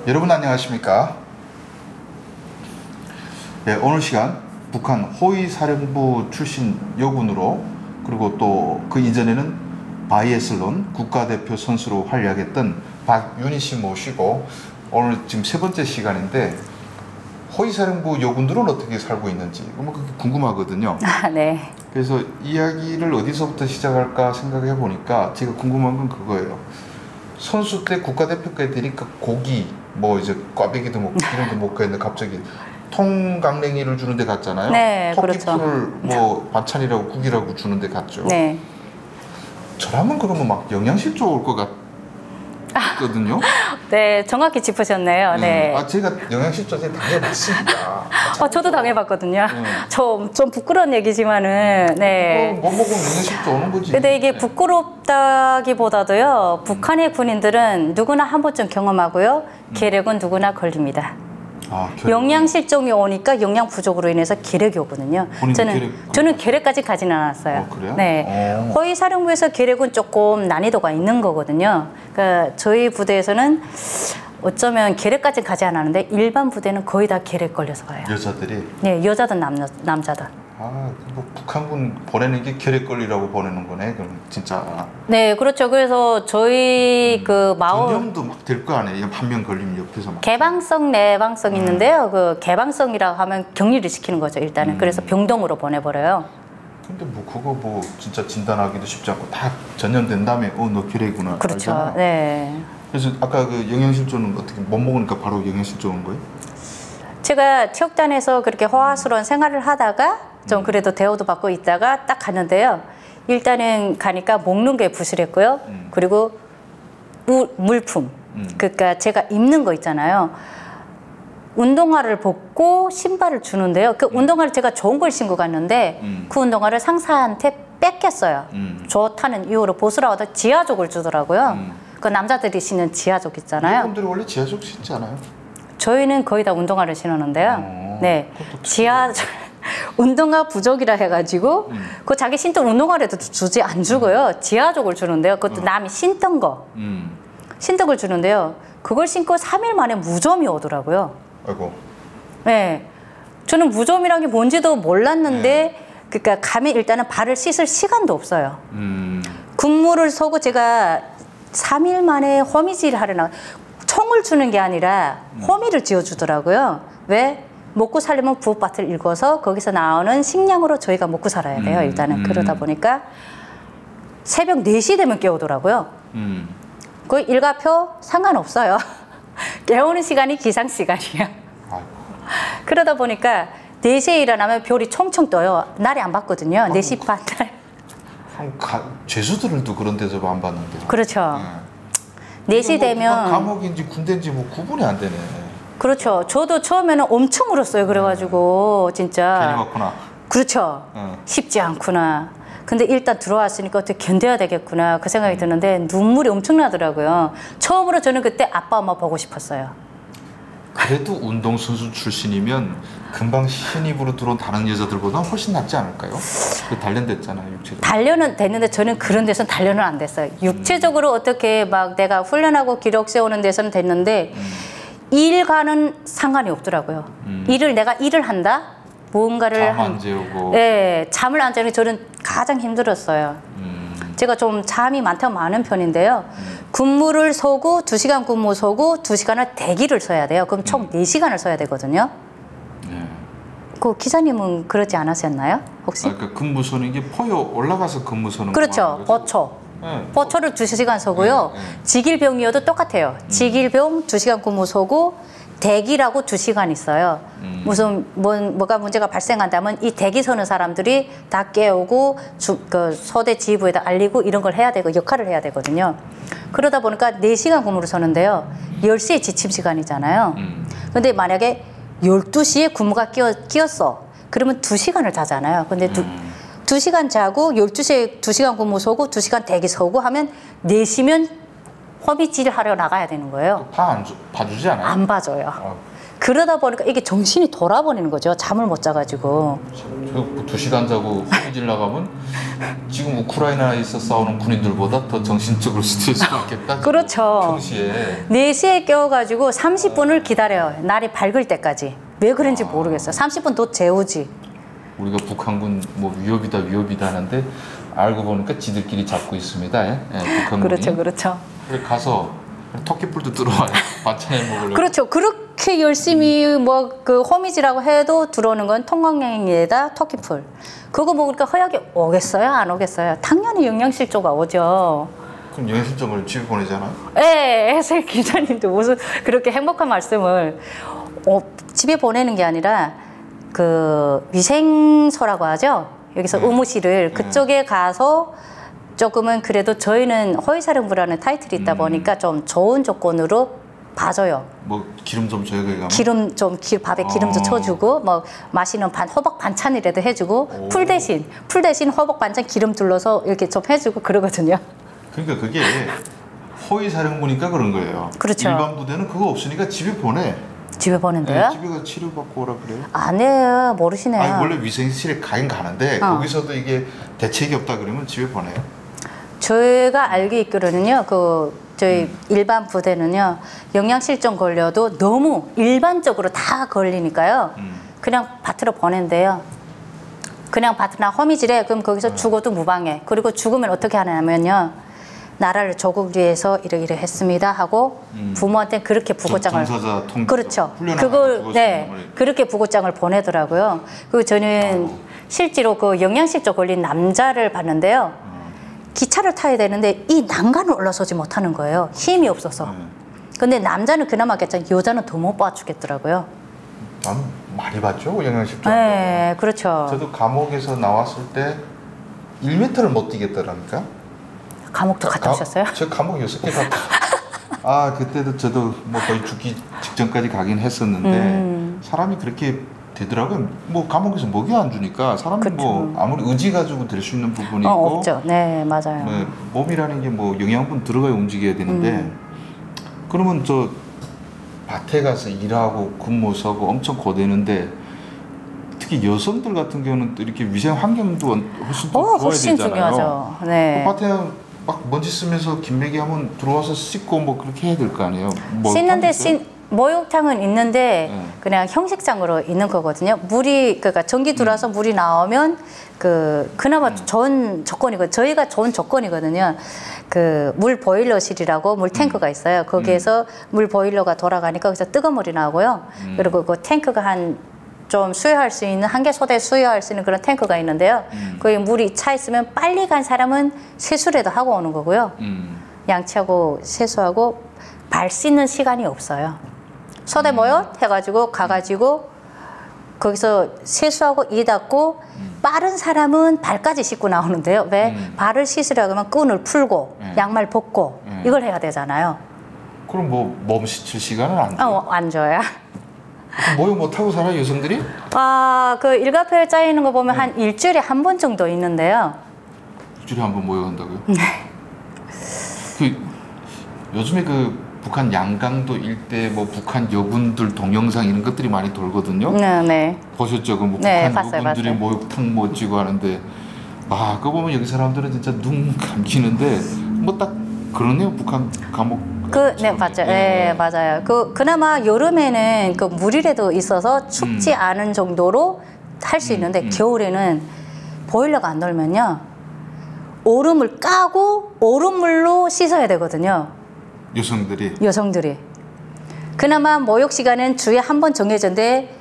여러분 안녕하십니까? 네, 오늘 시간 북한 호위사령부 출신 여군으로 그리고 또 그 이전에는 바이애슬론 국가대표 선수로 활약했던 박윤희 씨 모시고 오늘 지금 세 번째 시간인데 호위사령부 여군들은 어떻게 살고 있는지 그게 궁금하거든요. 네. 그래서 이야기를 어디서부터 시작할까 생각해 보니까 제가 궁금한 건 그거예요. 선수 때 국가대표까지 되니까 고기 뭐 이제 꽈배기도 먹고 기름도 먹고 했는데 갑자기 통강냉이를 주는 데 갔잖아요. 네, 토끼풀을 그렇죠. 뭐 반찬이라고 국이라고 주는 데 갔죠. 네. 저라면 그러면 막 영양실조 올 것 같거든요. 네, 정확히 짚으셨네요. 네. 제가 영양실조 당해봤습니다. 저도 당해봤거든요. 좀 부끄러운 얘기지만은, 네. 못 먹으면 영양실조 오는 거지. 근데 이게 부끄럽다기보다도요, 북한의 군인들은 누구나 한 번쯤 경험하고요, 계력은 누구나 걸립니다. 영양실종이 오니까 영양 부족으로 인해서 계력이 오거든요. 저는 계력까지 가지는 않았어요. 그래요? 네. 호위사령부에서 계력은 조금 난이도가 있는 거거든요. 그러니까 저희 부대에서는 어쩌면 계력까지 가지 않았는데 일반 부대는 거의 다 계력 걸려서 가요. 여자들이? 네, 여자든 남자든. 뭐 북한군 보내는 게 계력걸리라고 보내는 거네. 그럼 진짜. 네, 그렇죠. 그래서 저희 그 마을 전염도 막 될 거 아니에요. 한 명 걸리면 옆에서 막. 개방성, 내방성 있는데요. 그 개방성이라고 하면 격리를 시키는 거죠. 일단은. 그래서 병동으로 보내버려요. 근데 뭐 그거 뭐 진짜 진단하기도 쉽지 않고 다 전염된 다음에 너 계력이구나. 그렇죠. 알잖아. 네. 그래서 아까 그 영양실조는 어떻게 못 먹으니까 바로 영양실조 오는 거예요? 제가 체육단에서 그렇게 호화스러운 생활을 하다가 좀 그래도 대우도 받고 있다가 딱 갔는데요. 일단은 가니까 먹는 게 부실했고요. 그리고 물품, 그러니까 제가 입는 거 있잖아요. 운동화를 벗고 신발을 주는데요. 그 운동화를 제가 좋은 걸 신고 갔는데 그 운동화를 상사한테 뺏겼어요. 좋다는 이유로 보수라고 하다 지하족을 주더라고요. 그 남자들이 신는 지하족 있잖아요. 여러분들이 원래 지하족 신지 않아요? 저희는 거의 다 운동화를 신었는데요. 네, 지하족 운동화 부족이라 해가지고 그 자기 신던 운동화라도 주지 안 주고요. 지하족을 주는데요. 그것도 남이 신던 거 신던 걸 주는데요. 그걸 신고 3일 만에 무좀이 오더라고요. 아이고. 네, 저는 무좀이란 게 뭔지도 몰랐는데 그러니까 가면 일단은 발을 씻을 시간도 없어요. 군무를 서고 제가 3일 만에 호미질 하러 나가. 총을 주는 게 아니라 호미를 지어주더라고요. 왜? 먹고 살려면 부엌밭을 읽어서 거기서 나오는 식량으로 저희가 먹고 살아야 돼요. 일단은 그러다 보니까 새벽 4시 되면 깨우더라고요. 그 일과표 상관없어요. 깨우는 시간이 기상 시간이에요. 그러다 보니까 4시에 일어나면 별이 총총 떠요. 날이 안 봤거든요. 4시 반 날. 죄수들도 그런 데서 안 봤는데. 그렇죠. 4시 되면 감옥인지 군대인지 뭐 구분이 안 되네. 그렇죠. 저도 처음에는 엄청 울었어요. 그래가지고 진짜 괜히 왔구나. 그렇죠. 쉽지 않구나. 근데 일단 들어왔으니까 어떻게 견뎌야 되겠구나 그 생각이 드는데 눈물이 엄청나더라고요. 처음으로 저는 그때 아빠 엄마 보고 싶었어요. 그래도 운동선수 출신이면 금방 신입으로 들어온 다른 여자들보다 훨씬 낫지 않을까요? 단련됐잖아요, 육체적으로. 단련은 됐는데 저는 그런 데서는 단련은 안 됐어요. 육체적으로 어떻게 막 내가 훈련하고 기록 세우는 데서는 됐는데 일과는 상관이 없더라고요. 내가 일을 한다? 무언가를 잠 안 재우고. 네, 잠을 안 재우는 게 저는 가장 힘들었어요. 제가 좀 잠이 많은 편인데요. 근무를 서고 2시간 근무 서고 2시간을 대기를 서야 돼요. 그럼 총 4시간을 서야 되거든요. 그 기사님은 그러지 않으셨나요? 혹시? 그러니까 근무 서는 게 포효 올라가서 근무 서는 그렇죠. 버초. 버초를 2시간 서고요. 직일병이어도 똑같아요. 직일병 2시간 근무 서고 대기라고 2시간 있어요. 무슨 뭐가 문제가 발생한다면 이 대기 서는 사람들이 다 깨우고 그 서대 지휘부에다 알리고 이런 걸 해야 되고 역할을 해야 되거든요. 그러다 보니까 4시간 근무를 서는데요. 10시에 지침 시간이잖아요. 근데 만약에 12시에 근무가 끼었어. 그러면 2시간을 자잖아요. 근데 2시간 자고 12시에 2시간 근무 서고 2시간 대기 서고 하면 4시면 허비질 하러 나가야 되는 거예요. 봐주지 않아요? 안 봐줘요. 그러다 보니까 이게 정신이 돌아버리는 거죠. 잠을 못 자가지고. 2시간 자고 호미질 나가면 지금 우크라이나에서 싸우는 군인들보다 더 정신적으로 스트레스 받겠다. 그렇죠. 평시에 4시에 깨워가지고 30분을 기다려요. 날이 밝을 때까지. 왜 그런지 모르겠어요. 30분 더 재우지. 우리가 북한군 뭐 위협이다 하는데 알고 보니까 지들끼리 잡고 있습니다. 예? 북한군이. 그렇죠, 그렇죠. 그래 가서 토끼뿔도 들어와요. 반찬해 먹으려고. 그렇죠. 그렇게 열심히 뭐 그 호미질하고 해도 들어오는 건 통강냉이에다 토끼풀. 그거 먹으니까 허약이 오겠어요? 안 오겠어요? 당연히 영양실조가 오죠. 그럼 영양실조를 집에 보내잖아요. 네, 해설 기자님도 무슨 그렇게 행복한 말씀을 집에 보내는 게 아니라 그 위생소라고 하죠. 여기서 의무실을 그쪽에 가서 조금은 그래도 저희는 호위사령부라는 타이틀이 있다 보니까 좀 좋은 조건으로 봐줘요. 뭐 기름 좀 줘요 거기 가면? 기름 좀 밥에 기름 좀 쳐주고 뭐 맛있는 호박 반찬이라도 해주고 풀 대신 호박 반찬 기름 둘러서 이렇게 좀 해주고 그러거든요. 그러니까 그게 호위사령부니까 그런 거예요. 그렇죠. 일반 부대는 그거 없으니까 집에 보내. 집에 보낸대요? 네, 집에 가서 치료받고 오라 그래요. 안 해요. 모르시네요. 아니 원래 위생실에 가긴 가는데 거기서도 이게 대책이 없다 그러면 집에 보내요. 저희가 알기 있기로는요, 저희 일반 부대는요, 영양실종 걸려도 너무 일반적으로 다 걸리니까요, 그냥 밭으로 보낸대요. 그냥 밭이나 허미질에, 그럼 거기서 죽어도 무방해. 그리고 죽으면 어떻게 하냐면요, 나라를 조국 위해서 이래 했습니다 하고 부모한테 그렇게 부고장을 그렇죠. 그걸 그렇게 부고장을 보내더라고요. 그리고 저는 실제로 그 영양실종 걸린 남자를 봤는데요. 기차를 타야 되는데 이 난간을 올라서지 못하는 거예요. 힘이 없어서. 근데 남자는 그나마 괜찮아. 여자는 더 못 봐주겠더라고요. 난 많이 봤죠, 영양실종. 네, 그렇죠. 저도 감옥에서 나왔을 때 1m를 못 뛰겠더라니까. 감옥도 갔다 오셨어요? 저 감옥 6개 갔다. 그때도 저도 뭐 거의 죽기 직전까지 가긴 했었는데 사람이 그렇게 되더라고요. 뭐 감옥에서 먹이 안 주니까 사람이 그쵸. 뭐 아무리 의지 가지고 될 수 있는 부분이 있고 없죠. 네, 맞아요. 뭐 몸이라는 게 뭐 영양분 들어가야 움직여야 되는데 그러면 저 밭에 가서 일하고 근무 서고 엄청 고되는데 특히 여성들 같은 경우는 또 이렇게 위생 환경도 훨씬 더 좋아야 훨씬 되잖아요. 중요하죠. 네. 그 밭에 막 먼지 쓰면서 김매기 하면 들어와서 씻고 뭐 그렇게 해야 될 거 아니에요. 씻는데 목욕탕은 있는데 네. 그냥 형식장으로 있는 거거든요. 그러니까 전기 들어와서 물이 나오면 그나마 좋은 조건이고 저희가 좋은 조건이거든요. 그 물 보일러실이라고 물 탱크가 있어요. 거기에서 물 보일러가 돌아가니까 거기서 뜨거운 물이 나오고요. 그리고 그 탱크가 좀 수요할 수 있는 한 개 소대 수요할 수 있는 그런 탱크가 있는데요. 거기 물이 차 있으면 빨리 간 사람은 세수라도 하고 오는 거고요. 양치하고 세수하고 발 씻는 시간이 없어요. 소대 모여 해가지고 가가지고 거기서 세수하고 이 닦고 빠른 사람은 발까지 씻고 나오는데요. 왜? 발을 씻으려고 하면 끈을 풀고 양말 벗고 이걸 해야 되잖아요. 그럼 뭐 몸 씻을 시간은 안 줘요? 안 줘요. 모욕 못하고 살아요, 여성들이? 그 일과표에 짜이는 거 보면 한 일주일에 한 번 정도 있는데요. 일주일에 한 번 모욕한다고요? 요즘에 북한 양강도 일대 뭐 북한 여군들 동영상 이런 것들이 많이 돌거든요. 네. 보셨죠? 뭐 네, 북한 봤어요. 여군들이 목욕탕 멋지고 하는데 그거 보면 여기 사람들은 진짜 눈 감기는데 뭐 딱 그러네요. 북한 감옥. 네, 맞죠. 네, 맞아요. 그나마 여름에는 그 물이라도 있어서 춥지 않은 정도로 할 수 있는데 겨울에는 보일러가 안 돌면요. 얼음을 까고 얼음물로 씻어야 되거든요. 여성들이. 그나마 목욕 시간은 주에 한 번 정해졌는데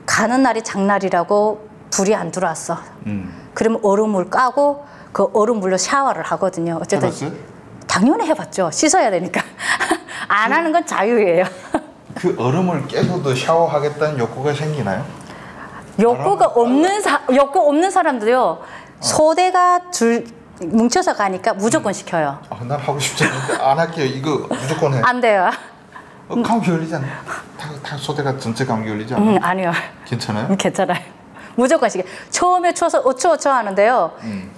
가는 날이 장날이라고 불이 안 들어왔어. 그러면 얼음물 까고 그 얼음물로 샤워를 하거든요. 어쨌든 해봤어요? 당연히 해봤죠. 씻어야 되니까. 안 하는 건 자유예요. 그 얼음을 깨고도 샤워하겠다는 욕구가 생기나요? 욕구 없는 사람도요. 소대가 뭉쳐서 가니까 무조건 시켜요. 난 하고 싶지 않은데 안 할게요. 이거 무조건 해. 안 돼요. 감기 걸리지 않아? 다 소대가 전체 감기 걸리지 않아? 아니요. 괜찮아요? 괜찮아요. 무조건 시켜. 처음에 추워서 어쩌어쩌 하는데요.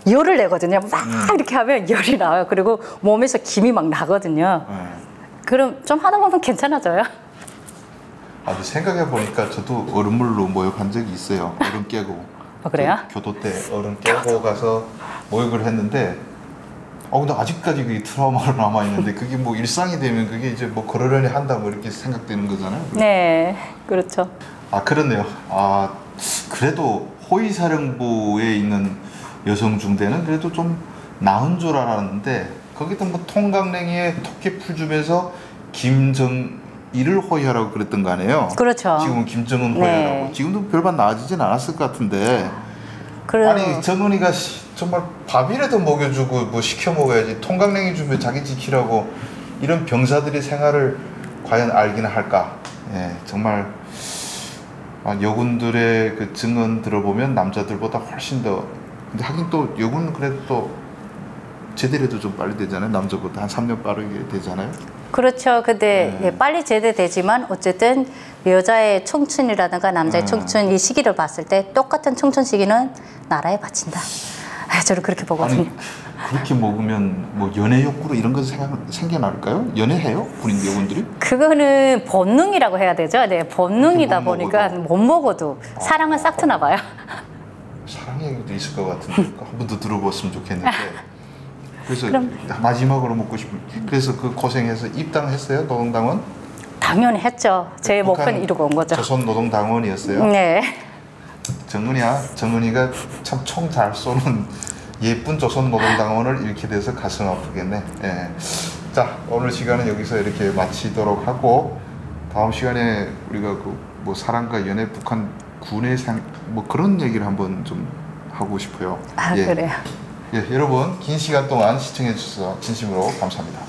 열을 내거든요. 막 이렇게 하면 열이 나와요. 그리고 몸에서 김이 막 나거든요. 그럼 좀 하다 보면 괜찮아져요. 아주 생각해 보니까 저도 얼음물로 모욕한 적이 있어요. 얼음 깨고. 그래요? 교도 때 얼음 깨고 가서 모욕을 했는데, 근데 아직까지 그게 트라우마로 남아 있는데 그게 뭐 일상이 되면 그게 이제 뭐 그러려니 한다 뭐 이렇게 생각되는 거잖아요. 네, 그렇죠. 그렇네요. 그래도 호위사령부에 있는 여성 중대는 그래도 좀 나은 줄 알았는데 거기도 뭐 통강냉이에 토끼 풀 주면서 김정일을 호위하라고 그랬던 거 아니에요? 그렇죠. 지금은 김정은 네. 호위하라고. 지금도 별반 나아지진 않았을 것 같은데. 아니 정은이가 정말 밥이라도 먹여주고 뭐 시켜 먹어야지 통강냉이 주면 자기 지키라고 이런 병사들의 생활을 과연 알기는 할까? 예, 정말 여군들의 그 증언 들어보면 남자들보다 훨씬 더. 근데 하긴 또 여군 그래도 또 제대로도 좀 빨리 되잖아요. 남자보다 한 3년 빠르게 되잖아요. 그렇죠. 근데 예, 빨리 제대되지만 어쨌든 여자의 청춘이라든가 남자의 청춘 이 시기를 봤을 때 똑같은 청춘 시기는 나라에 바친다. 저는 그렇게 보거든요. 아니 그렇게 먹으면 뭐 연애 욕구로 이런 거 생겨날까요? 연애해요? 군인 여군들이? 그거는 본능이라고 해야 되죠. 네, 본능이다 못 보니까 먹어도. 못 먹어도 사랑은 싹 트나 봐요. 사랑 얘기도 있을 것 같은데 한 번 더 들어봤으면 좋겠는데. 그래서 마지막으로 묻고 싶은. 그래서 그 고생해서 입당했어요? 노동당원? 당연히 했죠. 제 북한 목표는 이루고 온 거죠. 조선 노동당원이었어요? 네. 정은이가 참 총 잘 쏘는 예쁜 조선 노동당원을 잃게 돼서 가슴 아프겠네. 예. 자, 오늘 시간은 여기서 이렇게 마치도록 하고 다음 시간에 우리가 그 뭐 사랑과 연애, 북한 군의 뭐 그런 얘기를 한번 좀 하고 싶어요. 그래요. 예, 여러분 긴 시간 동안 시청해 주셔서 진심으로 감사합니다.